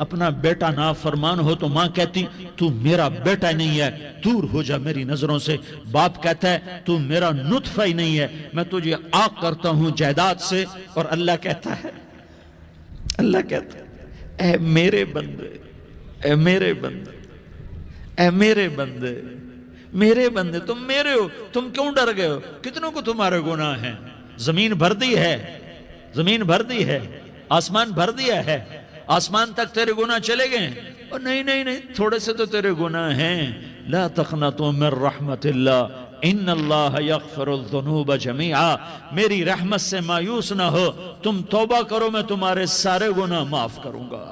اپنا بیٹا نافرمان ہو تو ماں کہتی تو میرا بیٹا نہیں ہے، دور ہو جا میری نظروں سے۔ باپ کہتا ہے تو میرا نطفہ ہی نہیں ہے، میں تجھے عاق کرتا ہوں جائیداد سے۔ اور اللہ کہتا ہے اے میرے بندے، اے میرے بندے، اے میرے بندے، میرے بندے، تم میرے ہو، تم کیوں ڈر گئے ہو؟ کتنوں کو تمہارے گناہ ہیں؟ زمین بھر دی ہے، زمین بھر دی ہے، آسمان بھر دیا ہے، آسمان تک تیرے گناہ چلے گئے ہیں۔ اور نہیں تھوڑے سے تو تیرے گناہ ہیں۔ لا تقنطوا من رحمت اللہ ان اللہ یغفر الذنوب جمیعا، میری رحمت سے مایوس نہ ہو، تم توبہ کرو، میں تمہارے سارے گناہ معاف کروں گا۔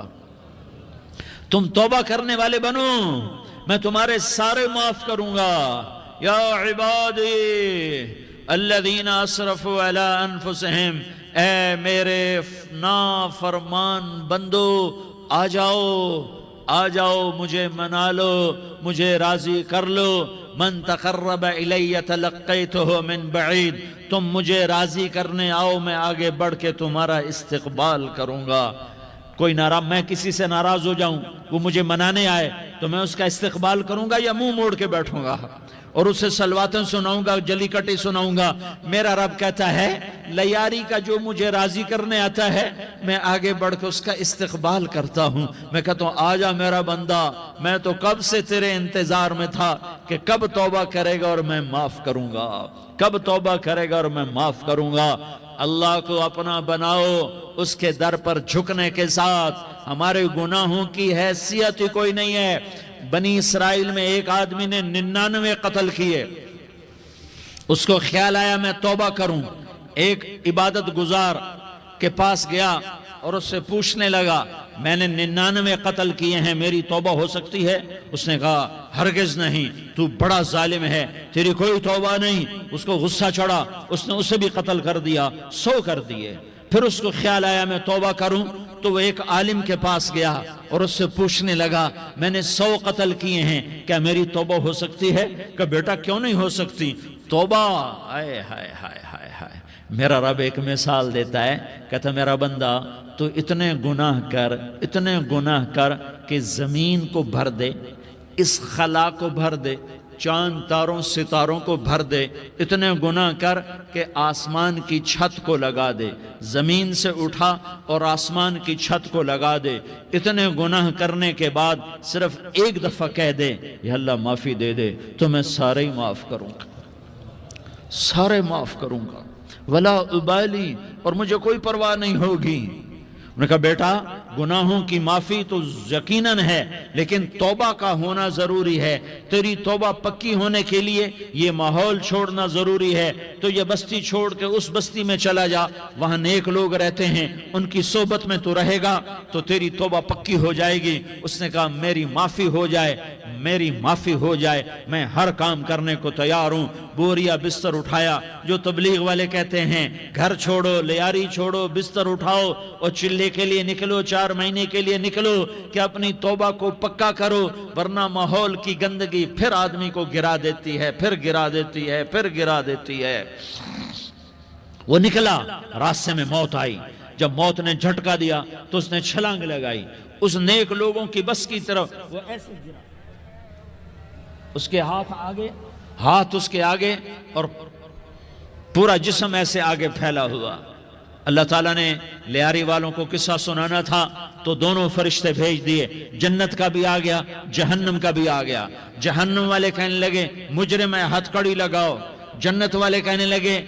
تم توبہ کرنے والے بنو، میں تمہارے سارے معاف کروں گا۔ یا عبادی الذین اسرفوا علی انفسہم، اے میرے نافرمان بندو، آ جاؤ مجھے منا لو، مجھے راضی کر لو۔ من تقرب الی تلقیتہ من بعید، تم مجھے راضی کرنے آؤ، میں آگے بڑھ کے تمہارا استقبال کروں گا۔ کوئی ناراض، میں کسی سے ناراض ہو جاؤں، وہ مجھے منانے آئے تو میں اس کا استقبال کروں گا یا منہ موڑ کے بیٹھوں گا اور اسے صلواتیں سناؤں گا، جلی کٹی سناؤں گا؟ میرا رب کہتا ہے لیاری کا جو مجھے راضی کرنے آتا ہے میں آگے بڑھ کے اس کا استقبال کرتا ہوں۔ میں کہتا ہوں آجا میرا بندہ، میں تو کب سے تیرے انتظار میں تھا کہ کب توبہ کرے گا اور میں معاف کروں گا، کب توبہ کرے گا اور میں معاف کروں گا۔ اللہ کو اپنا بناؤ، اس کے در پر جھکنے کے ساتھ۔ ہمارے گناہوں کی حیثیت ہی کوئی نہیں ہے۔ بنی اسرائیل میں ایک آدمی نے 99 قتل کیے، اس کو خیال آیا میں توبہ کروں، ایک عبادت گزار کے پاس گیا اور اس سے پوچھنے لگا میں نے 99 قتل کیے ہیں، میری توبہ ہو سکتی ہے؟ اس نے کہا ہرگز نہیں، تو بڑا ظالم ہے، تیری کوئی توبہ نہیں۔ اس کو غصہ چڑھا، اس نے اسے بھی قتل کر دیا، 100 کر دیے۔ پھر اس کو خیال آیا میں توبہ کروں، تو وہ ایک عالم کے پاس گیا اور اس سے پوچھنے لگا میں نے 100 قتل کیے ہیں، کیا میری توبہ ہو سکتی ہے؟ کہ بیٹا کیوں نہیں ہو سکتی توبہ؟ ہائے ہائے ہائے ہائے ہائے۔ میرا رب ایک مثال دیتا ہے، کہتا میرا بندہ تو اتنے گناہ کر کہ زمین کو بھر دے، اس خلا کو بھر دے، چاند تاروں ستاروں کو بھر دے، اتنے گناہ کر کہ آسمان کی چھت کو لگا دے، زمین سے اٹھا اور آسمان کی چھت کو لگا دے۔ اتنے گناہ کرنے کے بعد صرف ایک دفعہ کہہ دے یا اللہ معافی دے دے تو میں سارے ہی معاف کروں گا، سارے معاف کروں گا، ولا ابالی، اور مجھے کوئی پرواہ نہیں ہوگی۔ انہوں نے کہا بیٹا گناہوں کی معافی تو یقیناً ہے لیکن توبہ کا ہونا ضروری ہے، تیری توبہ پکی ہونے کے لیے یہ ماحول چھوڑنا ضروری ہے۔ تو یہ بستی چھوڑ کے اس بستی میں چلا جا، وہاں نیک لوگ رہتے ہیں، ان کی صحبت میں تو رہے گا تو تیری توبہ پکی ہو جائے گی۔ اس نے کہا میری معافی ہو جائے، میری معافی ہو جائے، میں ہر کام کرنے کو تیار ہوں۔ بوریا بستر اٹھایا، جو تبلیغ والے کہتے ہیں گھر چھوڑو، لیاری چھوڑو، بستر اٹھاؤ اور چلے کے لیے نکلو، 4 مہینے کے لیے نکلو کہ اپنی توبہ کو پکا کرو، ورنہ ماحول کی گندگی پھر آدمی کو گرا دیتی ہے، پھر گرا دیتی ہے، پھر گرا دیتی ہے۔ وہ نکلا، راستے میں موت آئی، جب موت نے جھٹکا دیا تو اس نے چھلانگ لگائی اس نیک لوگوں کی بس کی طرف، وہ ایسے گرا، اس کے ہاتھ اس کے آگے اور پورا جسم ایسے آگے پھیلا ہوا۔ اللہ تعالیٰ نے لیاری والوں کو قصہ سنانا تھا تو دونوں فرشتے بھیج دیے، جنت کا بھی آ گیا، جہنم کا بھی آ گیا۔ جہنم والے کہنے لگے مجرم ہے، ہتھ کڑی لگاؤ۔ جنت والے کہنے لگے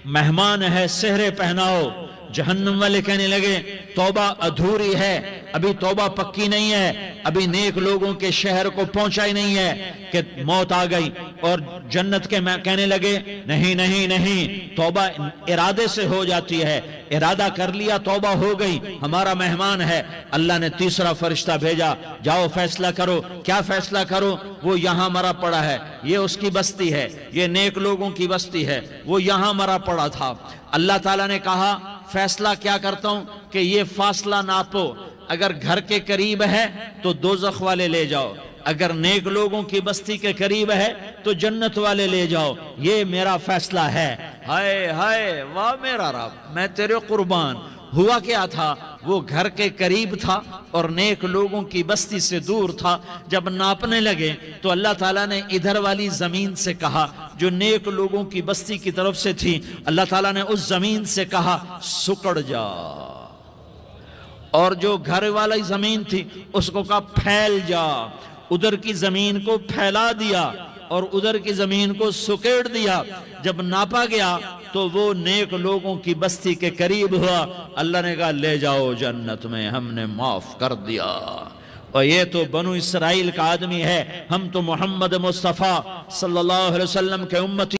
مہمان ہے، سہرے پہناؤ۔ جہنم والے کہنے لگے توبہ ادھوری ہے، ابھی توبہ پکی نہیں ہے، ابھی نیک لوگوں کے شہر کو پہنچا ہی نہیں ہے کہ موت آ گئی۔ اور جنت کے کہنے لگے نہیں نہیں نہیں، توبہ ارادے سے ہو جاتی ہے، ارادہ کر لیا توبہ ہو گئی، ہمارا مہمان ہے۔ اللہ نے تیسرا فرشتہ بھیجا، جاؤ فیصلہ کرو۔ کیا فیصلہ کرو؟ وہ یہاں مرا پڑا ہے، یہ اس کی بستی ہے، یہ نیک لوگوں کی بستی ہے، وہ یہاں مرا پڑا تھا۔ اللہ تعالیٰ نے کہا فیصلہ کیا کرتا ہوں کہ یہ فاصلہ ناپو، اگر گھر کے قریب ہے تو دوزخ والے لے جاؤ، اگر نیک لوگوں کی بستی کے قریب ہے تو جنت والے لے جاؤ، یہ میرا فیصلہ ہے۔ ہائے ہائے، واہ میرا رب، میں تیرے قربان، ہوا کیا تھا، وہ گھر کے قریب تھا اور نیک لوگوں کی بستی سے دور تھا۔ جب ناپنے لگے تو اللہ تعالیٰ نے ادھر والی زمین سے کہا جو نیک لوگوں کی بستی کی طرف سے تھی، اللہ تعالیٰ نے اس زمین سے کہا سکڑ جا، اور جو گھر والی زمین تھی اس کو کہا پھیل جا۔ ادھر کی زمین کو پھیلا دیا اور ادھر کی زمین کو سکیڑ دیا۔ جب ناپا گیا تو وہ نیک لوگوں کی بستی کے قریب ہوا۔ اللہ نے کہا لے جاؤ جنت میں، ہم نے معاف کر دیا۔ اور یہ تو بنو اسرائیل کا آدمی ہے، ہم تو محمد مصطفیٰ صلی اللہ علیہ وسلم کے امتی